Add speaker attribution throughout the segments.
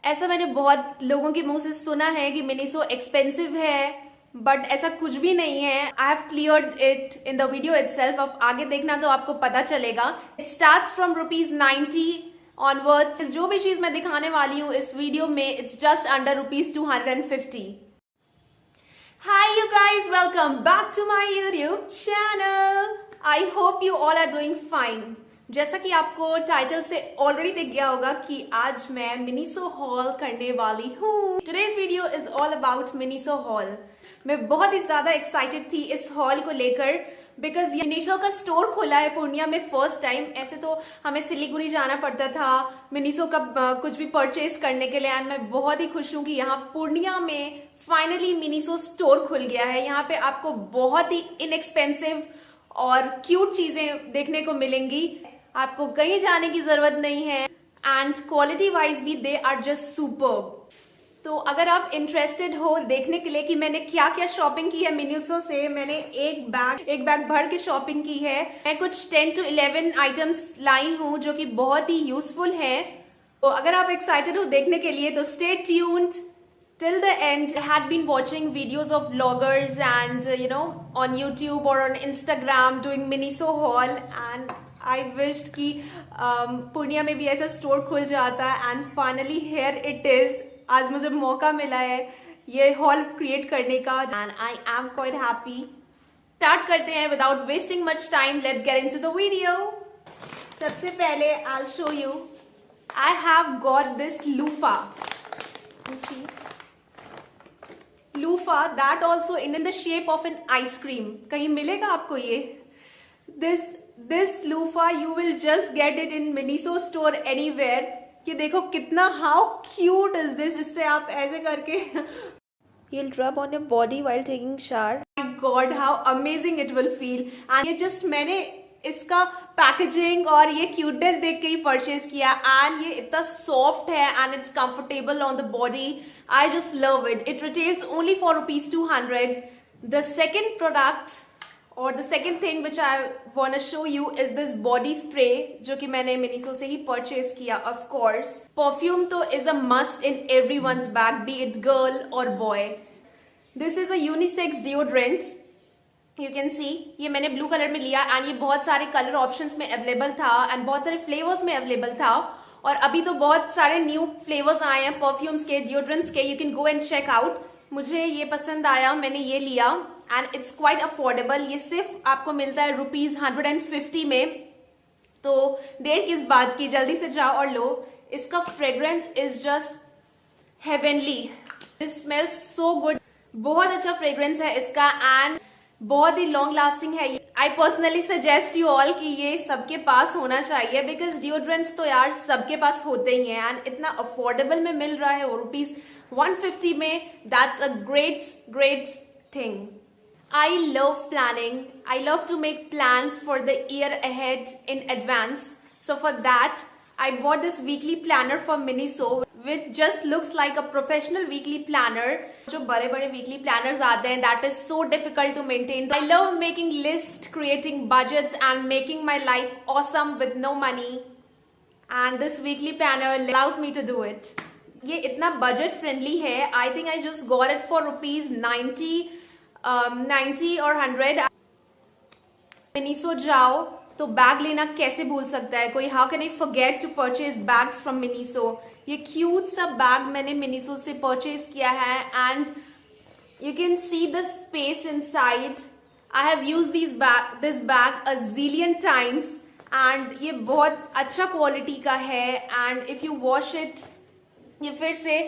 Speaker 1: ऐसा मैंने बहुत लोगों के मुंह से सुना है कि मिनीसो एक्सपेंसिव है, बट ऐसा कुछ भी नहीं है। I have cleared it in the video itself. अब आगे देखना तो आपको पता चलेगा। It starts from ₹90 onwards. जो भी चीज मैं दिखाने वाली हूँ इस वीडियो में, it's just under ₹250। Hi you guys, welcome back to my YouTube channel. I hope you all are doing fine. जैसा कि आपको टाइटल से ऑलरेडी दिख गया होगा कि आज मैं मिनीसो हॉल करने वाली हूँ। Today's video is all about Miniso hall. मैं बहुत ही ज्यादा एक्साइटेड थी इस हॉल को लेकर, बिकॉज ये मिनीसो का स्टोर खुला है पूर्णिया में फर्स्ट टाइम। ऐसे तो हमें सिलीगुड़ी जाना पड़ता था मिनीसो का कुछ भी परचेज करने के लिए, एंड मैं बहुत ही खुश हूँ कि यहाँ पूर्णिया में फाइनली मिनीसो स्टोर खुल गया है। यहाँ पे आपको बहुत ही इनएक्सपेंसिव और क्यूट चीजें देखने को मिलेंगी। आपको कहीं जाने की जरूरत नहीं है, एंड क्वालिटी वाइज भी दे आर जस्ट सुपर्ब। तो अगर आप इंटरेस्टेड हो देखने के लिए कि मैंने क्या क्या शॉपिंग की है मिनीसो से, मैंने एक बैग भर के शॉपिंग की है। मैं कुछ 10 to 11 आइटम्स लाई हूँ जो कि बहुत ही यूजफुल है। तो अगर आप एक्साइटेड हो देखने के लिए तो stay tuned till the end. I had been watching videos of vloggers and on YouTube or on Instagram doing Miniso haul, and I wished कि पूर्णिया में भी ऐसा स्टोर खुल जाता, and finally here it is. आज मुझे मौका मिला है ये हॉल क्रिएट करने का, and I am quite happy. Start करते हैं without wasting much time. Let's get into the video. सबसे पहले I'll show you. I have got this loofah. You see? Loofah that also in the shape of an ice cream. कहीं मिलेगा आपको ये? This loofah you will just get it in Miniso store anywhere. ये देखो कितना, how cute is this? इससे आप ऐसे करके you'll rub on your body while taking shower. My God, how amazing it will feel. And ये just मैंने इसका पैकेजिंग और ये क्यूटनेस देख के ही परचेज किया, एंड ये इतना सॉफ्ट है and it's comfortable on the body. I just love it. It retails only for ₹200. The second product or the second thing which I want to show you is this body spray जो कि मैंने Miniso से ही purchase किया. Of course, perfume तो is a must in everyone's bag, be it girl or boy. This is a unisex deodorant. You can see ये मैंने blue colour में लिया, एंड ये बहुत सारे कलर ऑप्शंस में अवेलेबल था एंड बहुत सारे फ्लेवर्स में अवेलेबल था, और अभी तो बहुत सारे न्यू फ्लेवर्स आए हैं परफ्यूम्स के, डिओड्रेंट्स के. You can go and check out. मुझे ये पसंद आया, मैंने ये लिया, एंड इट्स क्वाइट अफोर्डेबल. ये सिर्फ आपको मिलता है ₹150 में. तो देर किस बात की, जल्दी से जाओ और लो. इसका fragrance is just heavenly. It smells so good. बहुत अच्छा फ्रेग्रेंस है इसका, एंड बहुत ही लॉन्ग लास्टिंग है. I personally suggest you all कि ये सबके पास होना चाहिए, बिकॉज डिओड्रेंट्स तो यार सबके पास होते ही हैं, एंड इतना अफोर्डेबल में मिल रहा है ₹150 में. That's a great thing. I love planning. I love to make plans for the year ahead in advance. So for that I bought this weekly planner from Miniso, which just looks like a professional weekly planner. जो बड़े weekly planners आते हैं, that is so difficult to maintain. I love making lists, creating budgets, and making my life awesome with no money. And this weekly planner allows me to do it. ये इतना budget friendly है. I think I just got it for ₹90 or 100. Miniso जाओ तो bag लेना कैसे भूल सकता है कोई. How can I forget to purchase bags from Miniso. ये क्यूट सा बैग मैंने मिनीसो से परचेज किया है, and you can see the space inside. I have used this bag a zillion times, and ये बहुत अच्छा क्वालिटी का है, and if you wash it ये फिर से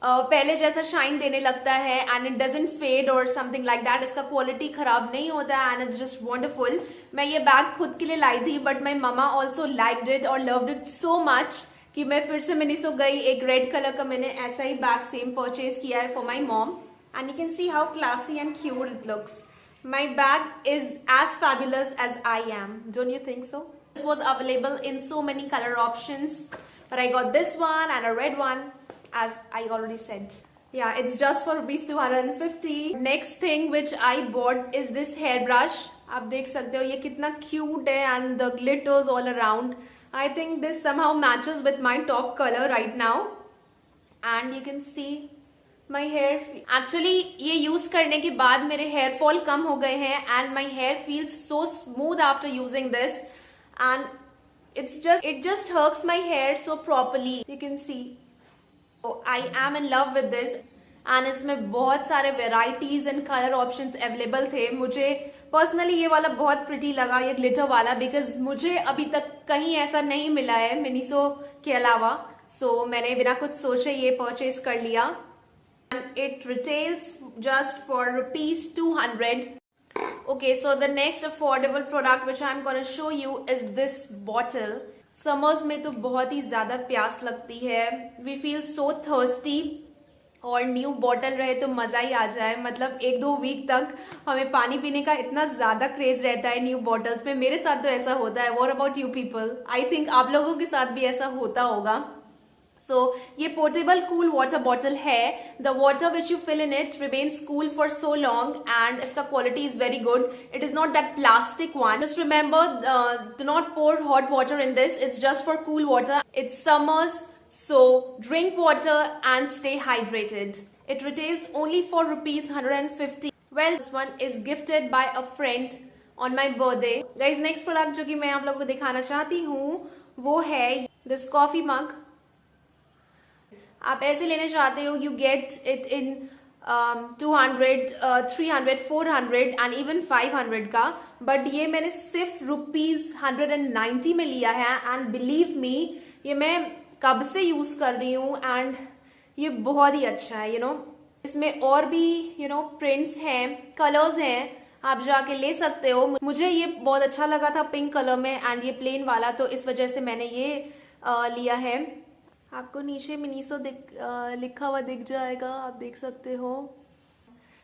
Speaker 1: पहले जैसा शाइन देने लगता है, एंड इट डजंट फेड और समथिंग लाइक दैट. इसका क्वालिटी खराब नहीं होता है, एंड इट्स जस्ट वंडरफुल. मैं ये बैग खुद के लिए लाई थी, but my mama also liked it और लव्ड इट सो मच कि मैं फिर से मिनीसो गई. एक रेड कलर का मैंने ऐसा ही बैग सेम परचेज किया है for my mom, and you can see how classy and cute it looks. My bag is as fabulous as I am. Don't you think so? This was available in so many colour options, but I got this one and a red one, as I already said. Yeah, it's just for ₹250. Next thing which I bought is this hairbrush. आप देख सकते हो ये कितना cute है, and the glitters all around. I think this somehow matches with my top color right now. And you can see my hair. Actually ये use करने के बाद मेरे हेयर फॉल कम हो गए हैं and my hair feels so smooth after using this and it just hugs my hair so properly. You can see. So I am in love with this. And इसमें बहुत सारे varieties and colour options available थे. मुझे personally ये वाला बहुत pretty लगा, ये ग्लिटर वाला, बिकॉज मुझे अभी तक कहीं ऐसा नहीं मिला है मिनीसो के अलावा. सो मैंने बिना कुछ सोचे ये परचेज कर लिया. And it retails just for ₹200. Okay, so the next affordable product which I'm going to show you is this bottle. Summers में तो बहुत ही ज्यादा प्यास लगती है. We feel so thirsty. और न्यू बॉटल रहे तो मजा ही आ जाए. मतलब 1-2 वीक तक हमें पानी पीने का इतना ज्यादा क्रेज रहता है न्यू बॉटल्स में. मेरे साथ तो ऐसा होता है. What about you people? I think आप लोगों के साथ भी ऐसा होता होगा. So ये पोर्टेबल कूल वाटर बॉटल है. The water which you fill in it remains cool for so long and इसका quality is very good. It is not that plastic one. Just remember, do not pour hot water in this. It's just for cool water. It's summers, so drink water and stay hydrated. It retails only for ₹150. Well, this one is gifted by a friend on my birthday. Guys, next product जो कि मैं आप लोगों को दिखाना चाहती हूँ वो है this coffee mug. आप ऐसे लेने चाहते हो, you get it in 200, 300, 400 and even 500 का. बट ये मैंने सिर्फ ₹190 में लिया है. एंड बिलीव मी, ये मैं कब से यूज कर रही हूँ एंड ये बहुत ही अच्छा है. इसमें और भी प्रिंट्स हैं, कलर्स हैं, आप जाके ले सकते हो. मुझे ये बहुत अच्छा लगा था पिंक कलर में एंड ये प्लेन वाला, तो इस वजह से मैंने ये लिया है. आपको नीचे मिनीसो लिखा हुआ दिख जाएगा, आप देख सकते हो.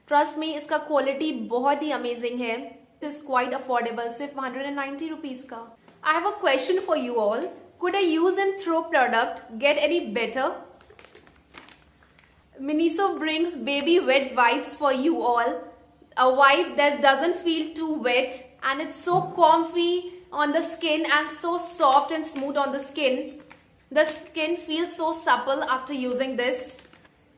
Speaker 1: ट्रस्ट मी, इसका क्वालिटी बहुत ही अमेजिंग है. इट इज क्वाइट अफोर्डेबल, सिर्फ ₹190 का. I have a question for you all. Could a use and throw product get any better? Miniso brings baby wet wipes for you all. A wipe that doesn't feel too wet and it's so comfy on the skin and so soft and smooth on the skin. The skin feels so supple after using this.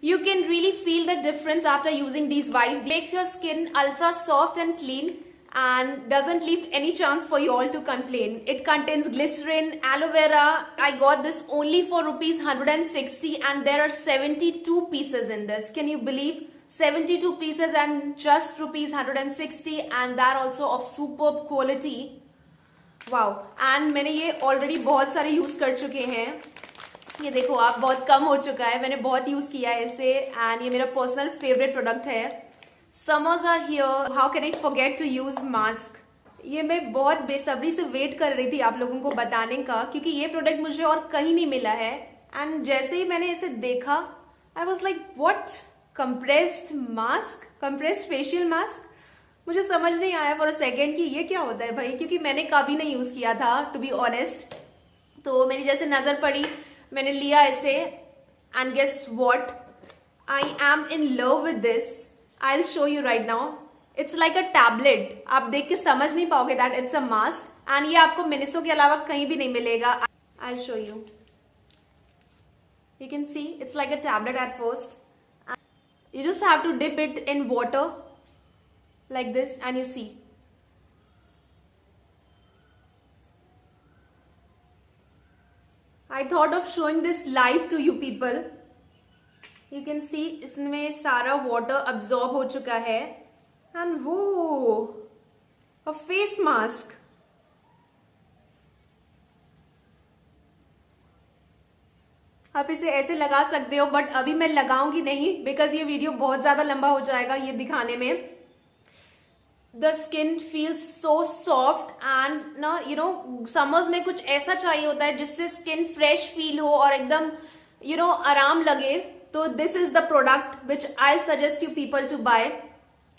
Speaker 1: You can really feel the difference after using these wipes. It makes your skin ultra soft and clean and doesn't leave any chance for you all to complain. It contains glycerin, aloe vera. I got this only for ₹160 and there are 72 pieces in this. Can you believe? 72 pieces and just ₹160 and that also of superb quality. Wow. And मैंने ये already बहुत सारे use कर चुके हैं. ये देखो आप, बहुत कम हो चुका है. मैंने बहुत यूज किया है इसे एंड ये मेरा पर्सनल फेवरेट प्रोडक्ट है. Summers are here. How can I forget to use mask? ये मैं बहुत बेसब्री से वेट कर रही थी आप लोगों को बताने का, क्योंकि ये प्रोडक्ट मुझे और कहीं नहीं मिला है. एंड जैसे ही मैंने इसे देखा, I was like, what? Compressed mask, compressed facial mask. मुझे समझ नहीं आया फॉर अ सेकेंड कि ये क्या होता है भाई, क्योंकि मैंने कभी नहीं यूज किया था, टू बी ऑनेस्ट. तो मेरी जैसे नजर पड़ी, मैंने लिया इसे and guess what? I am in love with this. I'll show you right now. It's like a tablet. आप देख के समझ नहीं पाओगे that it's a mask. And ये आपको मिनिसो के अलावा कहीं भी नहीं मिलेगा. I'll show you. You can see it's like a tablet at first. You just have to dip it in water like this and you see. I thought of showing this live to you people. You can see इसमें सारा water absorb हो चुका है. And वो अ face mask. आप इसे ऐसे लगा सकते हो, बट अभी मैं लगाऊंगी नहीं बिकॉज ये वीडियो बहुत ज्यादा लंबा हो जाएगा ये दिखाने में. The skin feels so soft and summers में कुछ ऐसा चाहिए होता है जिससे स्किन फ्रेश फील हो और एकदम आराम लगे. तो this is the product which I suggest you people to buy.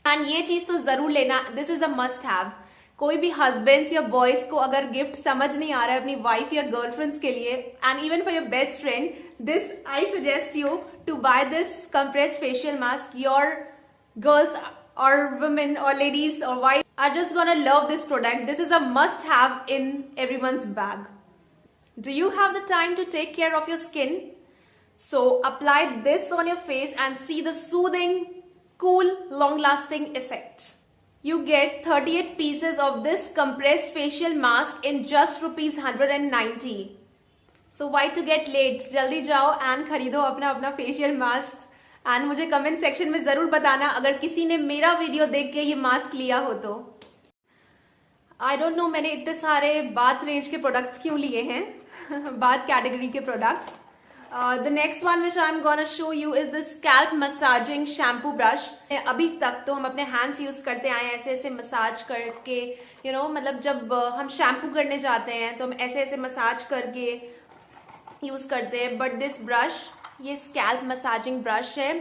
Speaker 1: And ये चीज तो जरूर लेना. This is a must have. कोई भी हस्बैंड्स या बॉयज को अगर गिफ्ट समझ नहीं आ रहा है अपनी वाइफ या गर्लफ्रेंड्स के लिए, and even for your best friend, this I suggest you to buy this compressed facial mask. Your girls or women or ladies or wives are just gonna love this product. This is a must have in everyone's bag. Do you have the time to take care of your skin? So apply this on your face and see the soothing, cool, long-lasting effects. You get 38 pieces of this compressed facial mask in just ₹190. So why to get late? जल्दी जाओ and खरीदो अपना अपना facial mask. And मुझे comment section में जरूर बताना अगर किसी ने मेरा वीडियो देख के ये मास्क लिया हो तो. आई डोंट नो मैंने इतने सारे बाथ रेंज के प्रोडक्ट्स क्यों लिए हैं बाथ कैटेगरी के products. The next one which I am gonna show you is the scalp massaging shampoo brush. अभी तक तो हम अपने हैंड्स यूज करते आए ऐसे ऐसे मसाज करके, यू नो, मतलब जब हम शैम्पू करने जाते हैं तो हम ऐसे ऐसे मसाज करके यूज करते हैं. बट दिस ब्रश, ये स्कैल्प मसाजिंग ब्रश है.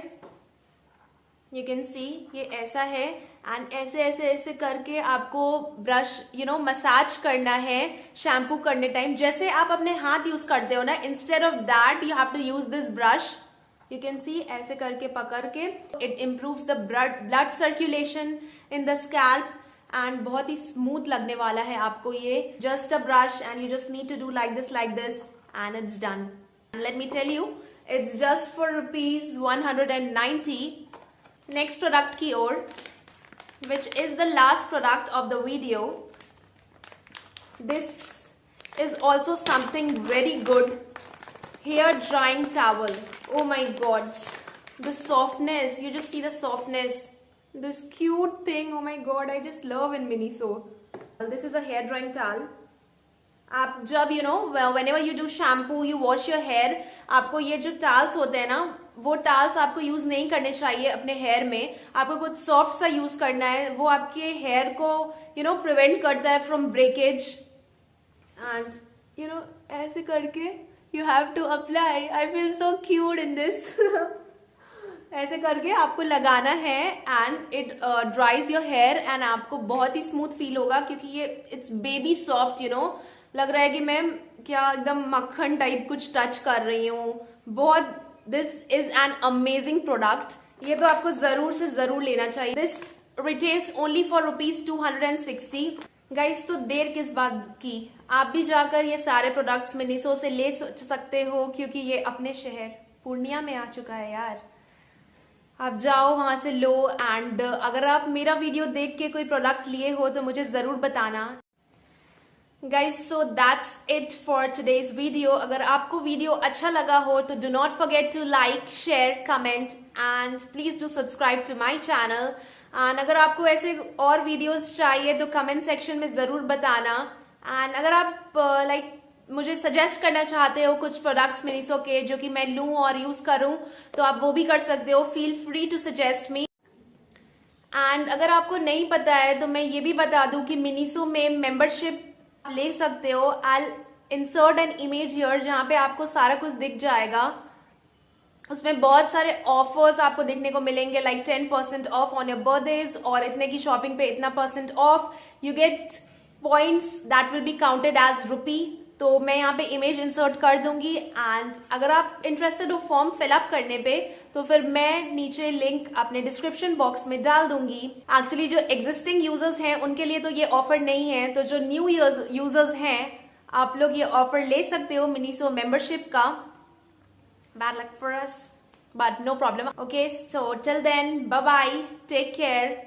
Speaker 1: यू कैन सी ये ऐसा है एंड ऐसे ऐसे ऐसे करके आपको ब्रश मसाज करना है शैम्पू करने टाइम. जैसे आप अपने हाथ यूज करते हो ना, instead of that you have to use this brush. You can see ऐसे करके पकड़ के it improves the blood circulation in the scalp and बहुत ही स्मूथ लगने वाला है आपको ये. Just a brush and you just need to do like this and it's done. Let me tell you, it's just for ₹190. Next product की ओर, which is the last product of the video. This is also something very good. Hair drying towel. Oh my god, the softness, you just see the softness. This cute thing, oh my god, I just love in Miniso. This is a hair drying towel. आप जब whenever you do shampoo, you wash your hair, आपको ये जो टाल्स होते हैं ना, वो टाल्स आपको यूज नहीं करने चाहिए अपने हेयर में. आपको कुछ सॉफ्ट सा यूज करना है. वो आपके हेयर को प्रिवेंट करता है फ्रॉम ब्रेकेज. एंड ऐसे करके you have to apply. I feel so cute in this. ऐसे करके आपको लगाना है and it dries your hair and आपको बहुत ही स्मूथ फील होगा क्योंकि ये इट्स बेबी सॉफ्ट. लग रहा है कि मैं क्या एकदम मक्खन टाइप कुछ टच कर रही हूँ. बहुत, this is an amazing product. ये तो आपको जरूर से जरूर लेना चाहिए. This retails only for ₹260. Guys, तो देर किस बात की, आप भी जाकर ये सारे प्रोडक्ट्स मिनिसो से ले सकते हो क्योंकि ये अपने शहर पूर्णिया में आ चुका है यार. आप जाओ वहां से लो. एंड अगर आप मेरा वीडियो देख के कोई प्रोडक्ट लिए हो तो मुझे जरूर बताना. Guys, so that's it for today's video. अगर आपको वीडियो अच्छा लगा हो तो do not forget to like, share, comment and please do subscribe to my channel. And अगर आपको ऐसे और वीडियोस चाहिए तो कमेंट सेक्शन में जरूर बताना. एंड अगर आप मुझे सजेस्ट करना चाहते हो कुछ प्रोडक्ट्स मिनिसो के जो कि मैं लूं और यूज करूं तो आप वो भी कर सकते हो. Feel free to suggest me. एंड अगर आपको नहीं पता है तो मैं ये भी बता दूं कि मिनिसो में मेंबरशिप ले सकते हो. आई इंसर्ट एन इमेज हियर जहां पे आपको सारा कुछ दिख जाएगा. उसमें बहुत सारे ऑफर्स आपको देखने को मिलेंगे, like 10% off on your birthdays और इतने की शॉपिंग पे इतना % off. You get points that will be counted as rupee. तो मैं यहाँ पे इमेज इंसर्ट कर दूंगी. एंड अगर आप इंटरेस्टेड हो फॉर्म फिलअप करने पे तो फिर मैं नीचे लिंक अपने डिस्क्रिप्शन बॉक्स में डाल दूंगी. एक्चुअली जो एग्जिस्टिंग यूजर्स हैं उनके लिए तो ये ऑफर नहीं है. तो जो न्यू यूजर्स हैं आप लोग ये ऑफर ले सकते हो मिनिसो मेंबरशिप का. Bad luck for us but no problem. Okay, so till then, bye bye, take care.